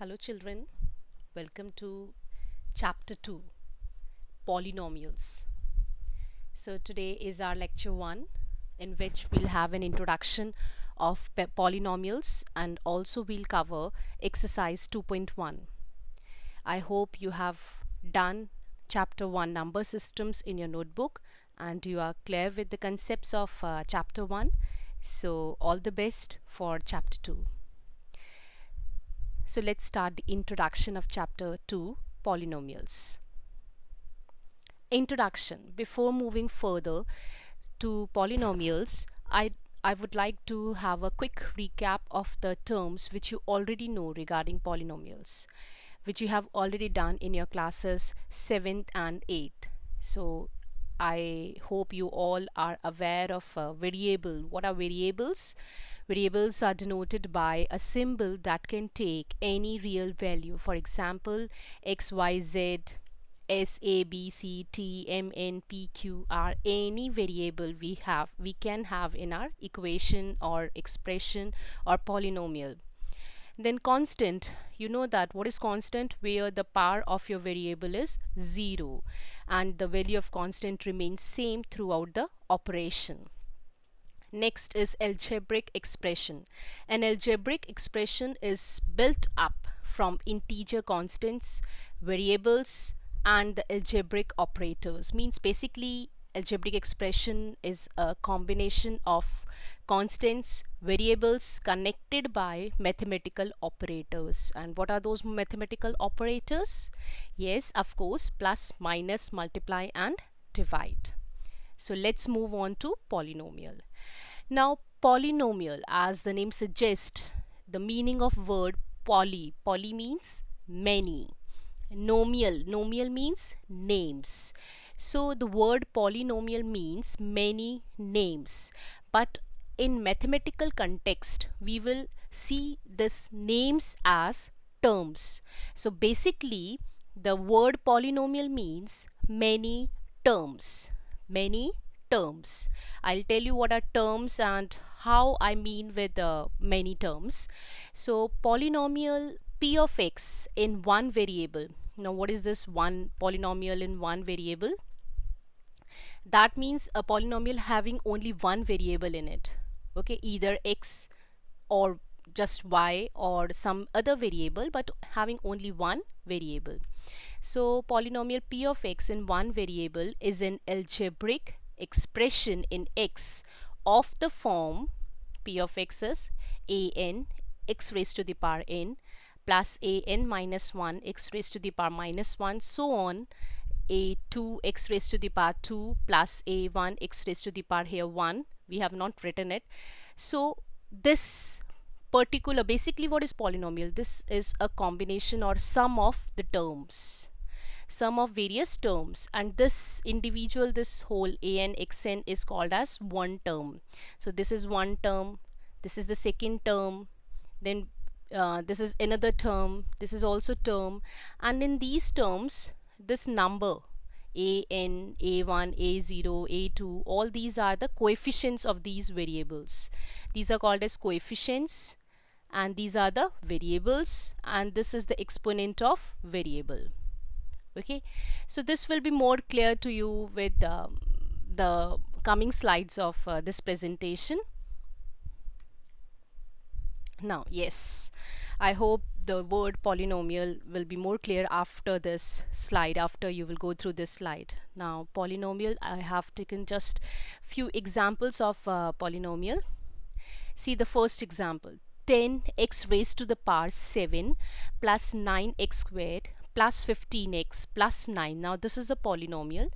Hello children, welcome to chapter 2, Polynomials. So today is our lecture 1 in which we'll have an introduction of polynomials and also we'll cover exercise 2.1. I hope you have done chapter 1 number systems in your notebook and you are clear with the concepts of chapter 1. So all the best for chapter 2. So let's start the introduction of chapter 2, Polynomials. Introduction. Before moving further to polynomials, I would like to have a quick recap of the terms which you already know regarding polynomials, which you have already done in your classes 7th and 8th. So I hope you all are aware of variable. What are variables? Variables are denoted by a symbol that can take any real value. For example, x, y, z, s, a, b, c, t, m, n, p, q are any variable we can have in our equation or expression or polynomial. Then constant, you know that what is constant, where the power of your variable is 0 and the value of constant remains same throughout the operation. Next is algebraic expression. An algebraic expression is built up from integer constants, variables and the algebraic operators. Means basically algebraic expression is a combination of constants, variables connected by mathematical operators. And what are those mathematical operators? Yes, of course, plus, minus, multiply and divide. So let's move on to polynomial. Now polynomial, as the name suggests, the meaning of word poly means many. Nomial means names. So the word polynomial means many names, but in mathematical context we will see this names as terms. So basically the word polynomial means many terms. I'll tell you what are terms and how I mean with many terms. So polynomial p of x in one variable. Now what is this one polynomial in one variable? That means a polynomial having only one variable in it. Okay, either x or just y or some other variable, but having only one variable. So polynomial p of x in one variable is an algebraic expression in x of the form p of x is a n x raised to the power n plus a n minus 1 x raised to the power minus 1, so on, a 2 x raised to the power 2 plus a 1 x raised to the power here 1. We have not written it. So this particular, basically what is polynomial? This is a combination or sum of the terms, sum of various terms, and this individual, this whole an xn is called as one term. So this is one term, this is the second term, then this is another term, this is also term, and in these terms this number an, a1, a0, a2, all these are the coefficients of these variables. These are called as coefficients, and these are the variables, and this is the exponent of variable. Okay, so this will be more clear to you with the coming slides of this presentation. Now yes, I hope the word polynomial will be more clear after this slide, after you will go through this slide. Now polynomial, I have taken just few examples of polynomial. See the first example, 10x raised to the power 7 plus 9x squared plus 15x plus 9. Now this is a polynomial.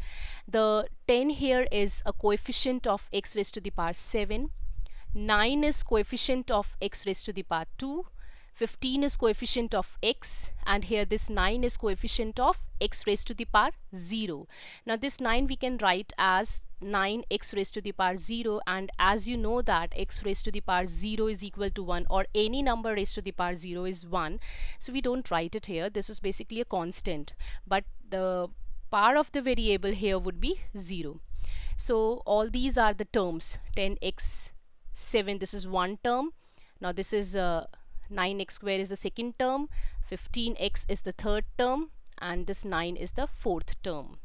The 10 here is a coefficient of x raised to the power 7, 9 is coefficient of x raised to the power 2, 15 is coefficient of x, and here this 9 is coefficient of x raised to the power 0. Now this 9 we can write as 9x raised to the power 0, and as you know that x raised to the power 0 is equal to 1, or any number raised to the power 0 is 1, so we don't write it here. This is basically a constant, but the power of the variable here would be 0. So all these are the terms. 10x 7, this is one term. Now this is 9x square is the second term, 15x is the third term, and this 9 is the fourth term.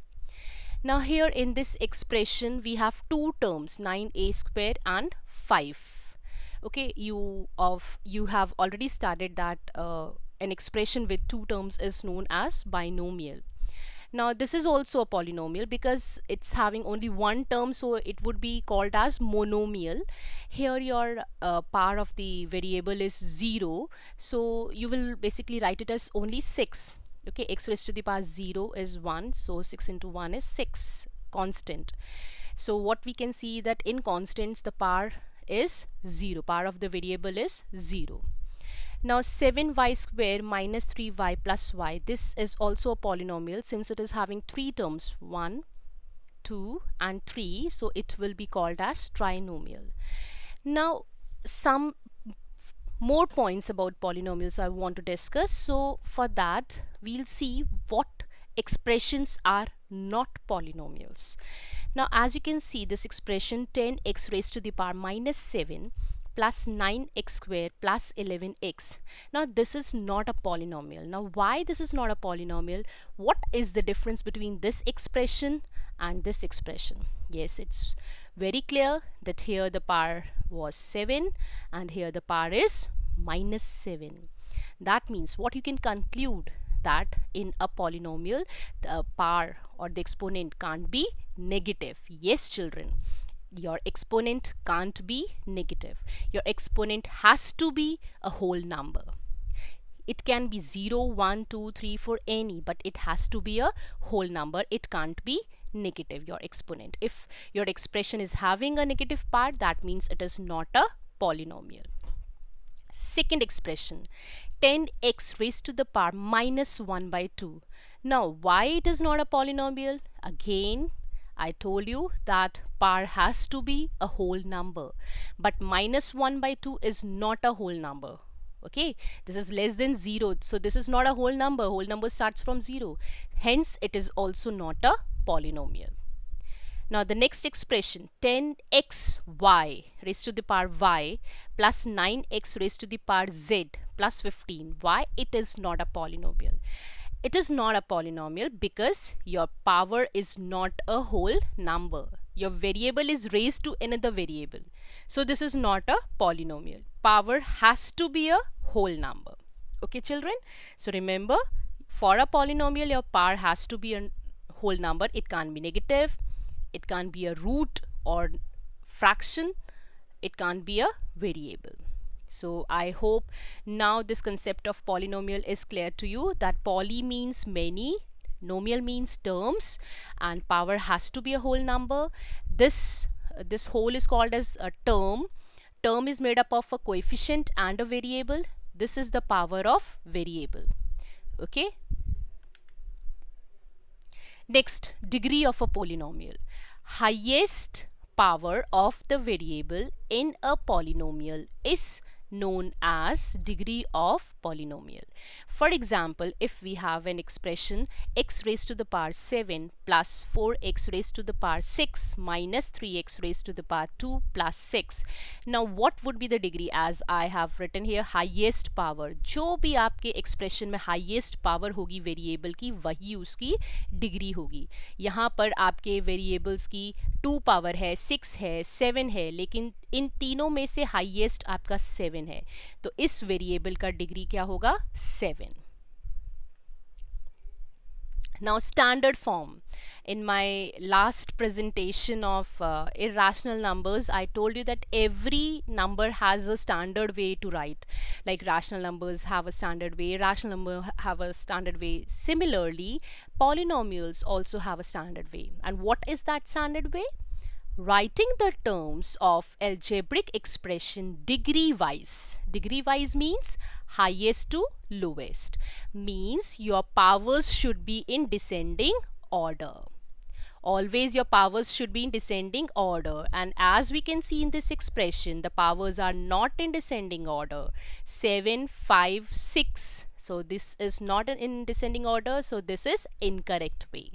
Now here in this expression we have two terms, 9a squared and 5. Okay, you have already studied that an expression with two terms is known as binomial. Now this is also a polynomial because it's having only one term, so it would be called as monomial. Here your power of the variable is 0, so you will basically write it as only 6. Okay, x raised to the power 0 is 1, so 6 into 1 is 6, constant. So what we can see that in constants the power is 0, power of the variable is 0. Now 7y square minus 3y plus y, this is also a polynomial since it is having three terms, 1, 2 and 3, so it will be called as trinomial. Now some more points about polynomials I want to discuss. So for that we'll see what expressions are not polynomials. Now as you can see, this expression 10x raised to the power minus 7 plus 9x squared plus 11x. Now this is not a polynomial. Now why this is not a polynomial? What is the difference between this expression and this expression? Yes, it's very clear that here the power was 7 and here the power is minus 7. That means what you can conclude, that in a polynomial the power or the exponent can't be negative. Yes children, your exponent can't be negative. Your exponent has to be a whole number. It can be 0, 1, 2, 3, 4, any, but it has to be a whole number. It can't be negative, your exponent. If your expression is having a negative part, that means it is not a polynomial. Second expression, 10x raised to the power minus 1 by 2. Now why it is not a polynomial? Again, I told you that power has to be a whole number, but minus 1 by 2 is not a whole number. Okay, this is less than 0, so this is not a whole number. Whole number starts from 0, hence it is also not a polynomial. Now the next expression, 10xy raised to the power y plus 9x raised to the power z plus 15. Why it is not a polynomial? It is not a polynomial because your power is not a whole number. Your variable is raised to another variable. So this is not a polynomial. Power has to be a whole number. Okay children? So remember, for a polynomial your power has to be a whole number. It can't be negative. It can't be a root or fraction. It can't be a variable. So I hope now this concept of polynomial is clear to you, that poly means many, nomial means terms, and power has to be a whole number. This whole is called as a term. Term is made up of a coefficient and a variable. This is the power of variable. Okay. Next, degree of a polynomial. Highest power of the variable in a polynomial is known as degree of polynomial. For example, if we have an expression x raised to the power 7 plus 4x raised to the power 6 minus 3x raised to the power 2 plus 6. Now what would be the degree? As I have written here, highest power. जो भी आपके expression में highest power होगी variable की, वही उसकी degree होगी. यहाँ पर आपके variables की 2 power है, 6 है, 7 है, लेकिन इन तीनों में से हाईएस्ट आपका 7 है, तो इस वेरिएबल का डिग्री क्या होगा? 7. Now standard form. In my last presentation of irrational numbers, I told you that every number has a standard way to write. Like rational numbers have a standard way, irrational numbers have a standard way. Similarly, polynomials also have a standard way. And what is that standard way? Writing the terms of algebraic expression degree wise. Degree wise means highest to lowest. Means your powers should be in descending order. Always your powers should be in descending order, and as we can see in this expression, the powers are not in descending order. 7, 5, 6. So this is not in descending order, so this is incorrect way.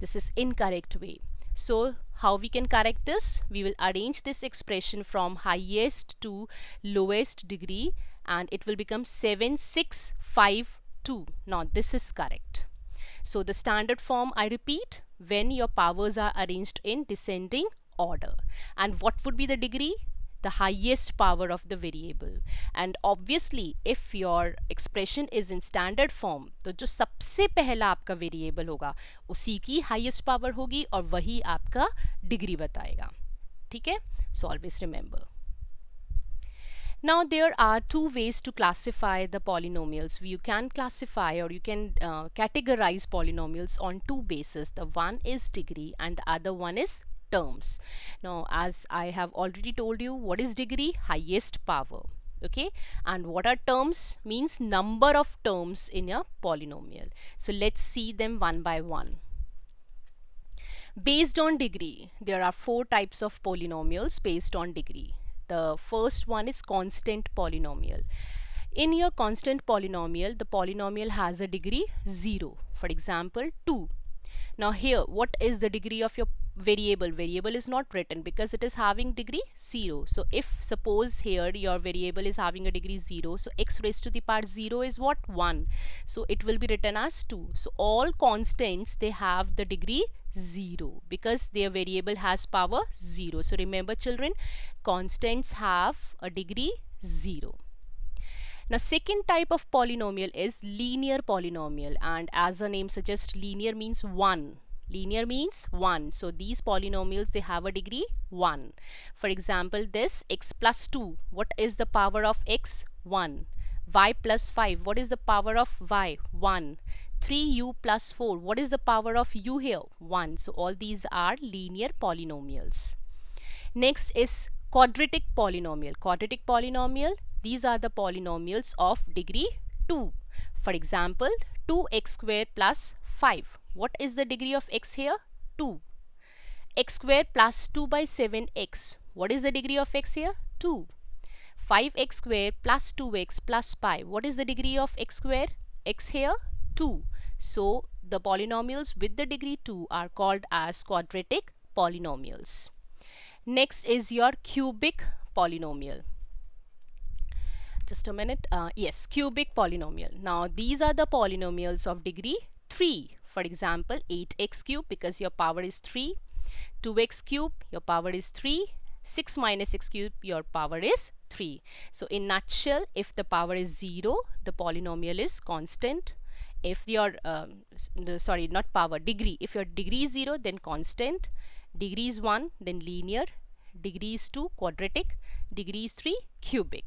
This is incorrect way. So how we can correct this? We will arrange this expression from highest to lowest degree, and it will become 7652. Now this is correct. So the standard form, I repeat, when your powers are arranged in descending order. And what would be the degree? The highest power of the variable. And obviously if your expression is in standard form, तो जो सबसे पहला आपका variable होगा उसी की highest power होगी और वही आपका डिग्री बताएगा. ठीक है? So always remember. Now there are two ways to classify the polynomials. You can classify or you can categorize polynomials on two bases. The one is degree and the other one is terms. Now as I have already told you, what is degree? Highest power. Okay, and what are terms? Means number of terms in a polynomial. So let's see them one by one. Based on degree, there are four types of polynomials based on degree. The first one is constant polynomial. In your constant polynomial, the polynomial has a degree 0. For example, 2. Now here, what is the degree of your variable? Variable is not written because it is having degree 0. So if suppose here your variable is having a degree 0, so x raised to the power 0 is what? 1. So it will be written as 2. So all constants, they have the degree 0 because their variable has power 0. So remember children, constants have a degree 0. Now second type of polynomial is linear polynomial, and as the name suggests, linear means 1. Linear means 1. So these polynomials, they have a degree 1. For example, this x plus 2, what is the power of x? 1. Y plus 5, what is the power of y? 1. 3u plus 4, what is the power of u here? 1. So all these are linear polynomials. Next is quadratic polynomial. Quadratic polynomial, these are the polynomials of degree 2. For example, 2x squared plus 5. What is the degree of x here? 2. X squared plus 2 by 7x. What is the degree of x here? 2. 5x squared plus 2x plus pi. What is the degree of x squared? X here? 2. So the polynomials with the degree 2 are called as quadratic polynomials. Next is your cubic polynomial. Just a minute. Yes, cubic polynomial. Now these are the polynomials of degree 3. For example, 8x cube because your power is 3. 2x cube, your power is 3. 6 minus x cube, your power is 3. So in nutshell, if the power is 0, the polynomial is constant. If your sorry, not power, degree, if your degree is 0, then constant. Degree is 1, then linear. Degree is 2, quadratic. Degree is 3, cubic.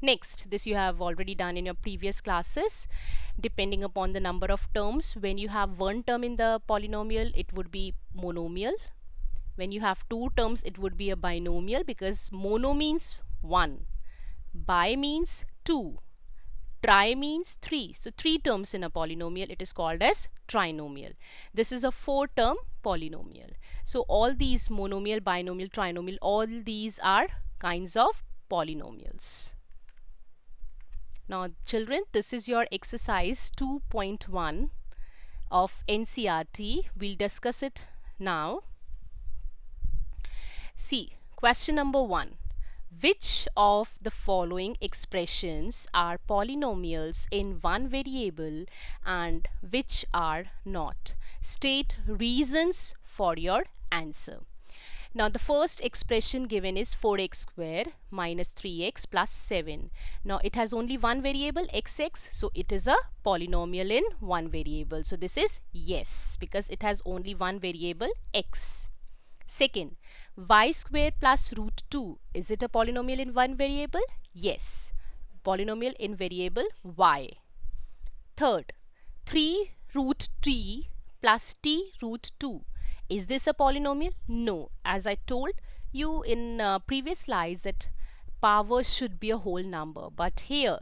Next, this you have already done in your previous classes. Depending upon the number of terms, when you have one term in the polynomial, it would be monomial. When you have two terms, it would be a binomial because mono means 1, bi means 2, tri means 3. So 3 terms in a polynomial, it is called as trinomial. This is a 4-term polynomial. So all these monomial, binomial, trinomial, all these are kinds of polynomials. Now children, this is your exercise 2.1 of NCERT. We'll discuss it now. See, question number 1. Which of the following expressions are polynomials in one variable and which are not? State reasons for your answer. Now the first expression given is 4x squared minus 3x plus 7. Now it has only one variable xx, so it is a polynomial in one variable. So this is yes because it has only one variable x. Second, y squared plus root 2. Is it a polynomial in one variable? Yes. Polynomial in variable y. Third, 3 root t plus t root 2. Is this a polynomial? No. As I told you in previous slides that power should be a whole number. But here,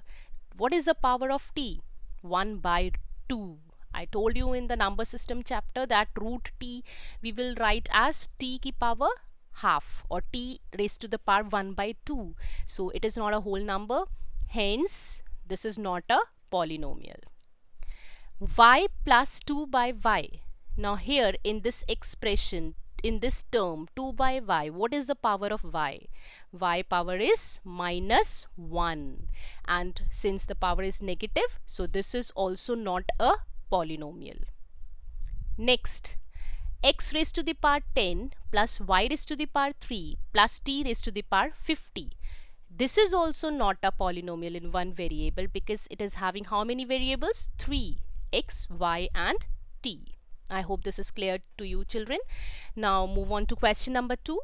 what is the power of t? 1 by 2. I told you in the number system chapter that root t we will write as t ki power half or t raised to the power 1 by 2. So it is not a whole number. Hence, this is not a polynomial. Y plus 2 by y. Now here in this expression, in this term 2 by y, what is the power of y? Y power is minus 1, and since the power is negative, so this is also not a polynomial. Next, x raised to the power 10 plus y raised to the power 3 plus t raised to the power 50. This is also not a polynomial in one variable because it is having how many variables? 3, x, y and t. I hope this is clear to you, children. Now move on to question number 2.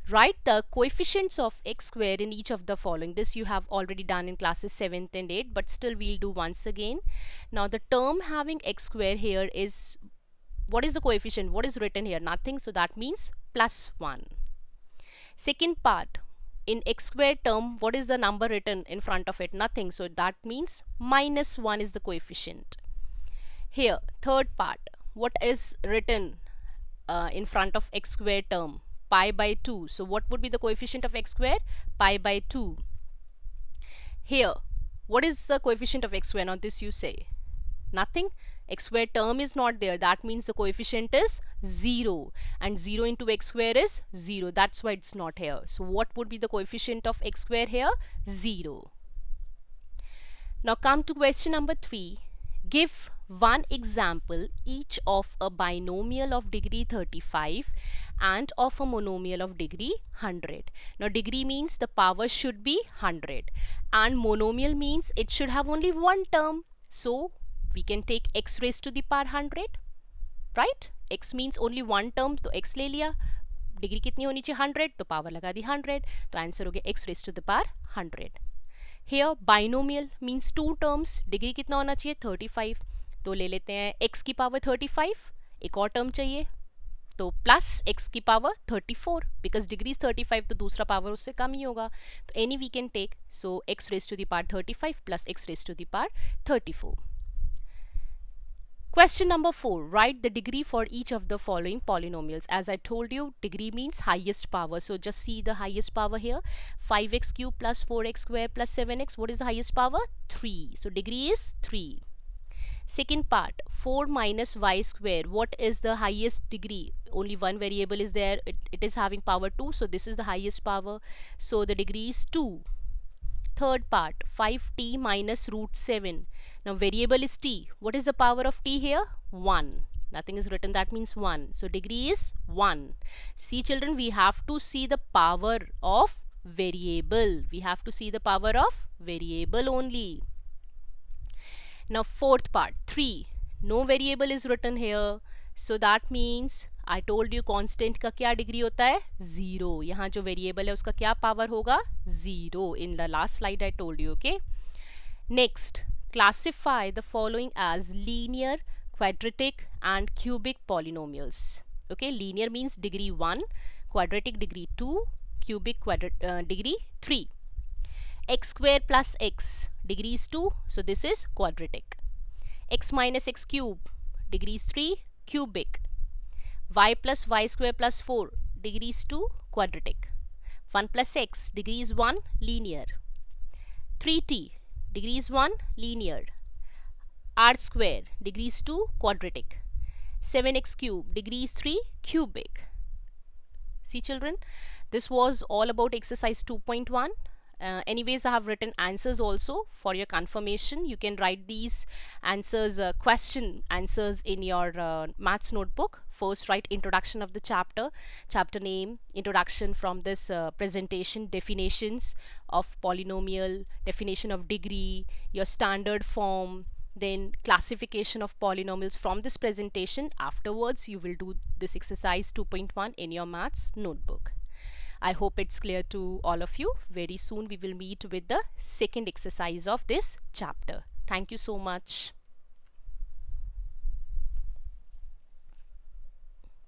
Write the coefficients of x square in each of the following. This you have already done in classes 7th and 8th, but still we'll do once again. Now the term having x square here is, what is the coefficient? What is written here? Nothing, so that means plus 1. Second part, in x square term, what is the number written in front of it? Nothing, so that means minus 1 is the coefficient. Here, third part, what is written in front of x square term? Pi by 2. So what would be the coefficient of x square? Pi by 2. Here, what is the coefficient of x square? Now this you say. Nothing. X square term is not there. That means the coefficient is 0. And 0 into x square is 0. That's why it's not here. So what would be the coefficient of x square here? 0. Now come to question number 3. Give one example each of a binomial of degree 35 and of a monomial of degree 100. Now degree means the power should be 100 and monomial means it should have only one term. So we can take x raised to the power 100, right? X means only one term, तो x ले लिया. Degree कितनी होनी चाहिए? 100, तो power लगा दी 100, तो answer हो गया x raised to the power 100. Here binomial means two terms, degree कितना होना चाहिए? 35, तो ले लेते हैं x की पावर 35, एक और टर्म चाहिए तो प्लस x की पावर 34, बिकॉज डिग्री इज 35 तो दूसरा पावर उससे कम ही होगा, तो any we can take, so x raised to the power 35 plus x raised to the power 34. Question number 4. Write the degree for each of the following polynomials. As I told you, degree means highest power. So just see the highest power here. 5x cube plus 4x square plus 7x. What is the highest power? 3. So degree is 3. Second part, 4 minus y square. What is the highest degree? Only one variable is there. It is having power 2. So this is the highest power. So the degree is 2. Third part, 5t minus root 7. Now variable is t. What is the power of t here? 1. Nothing is written, that means 1. So degree is 1. See children, we have to see the power of variable. We have to see the power of variable only. Now fourth part, 3. No variable is written here. So that means I told you constant का क्या degree होता है? 0. यहाँ जो variable है उसका क्या power होगा? 0. In the last slide I told you, okay? Next, classify the following as linear, quadratic and cubic polynomials. Okay, linear means degree 1, quadratic degree 2, cubic degree 3. X square plus x, degree is 2, so this is quadratic. X minus x cube, degree is 3, cubic. Y plus y square plus 4, degree is 2, quadratic. 1 plus x, degree is 1, linear. 3t, degree is 1, linear. R square, degree is 2, quadratic. 7x cube, degree is 3, cubic. See children, this was all about exercise 2.1. Anyways, I have written answers also for your confirmation. You can write these answers, question answers in your maths notebook. First, write introduction of the chapter, chapter name, introduction from this presentation, definitions of polynomial, definition of degree, your standard form, then classification of polynomials from this presentation. Afterwards, you will do this exercise 2.1 in your maths notebook. I hope it's clear to all of you. Very soon we will meet with the second exercise of this chapter. Thank you so much.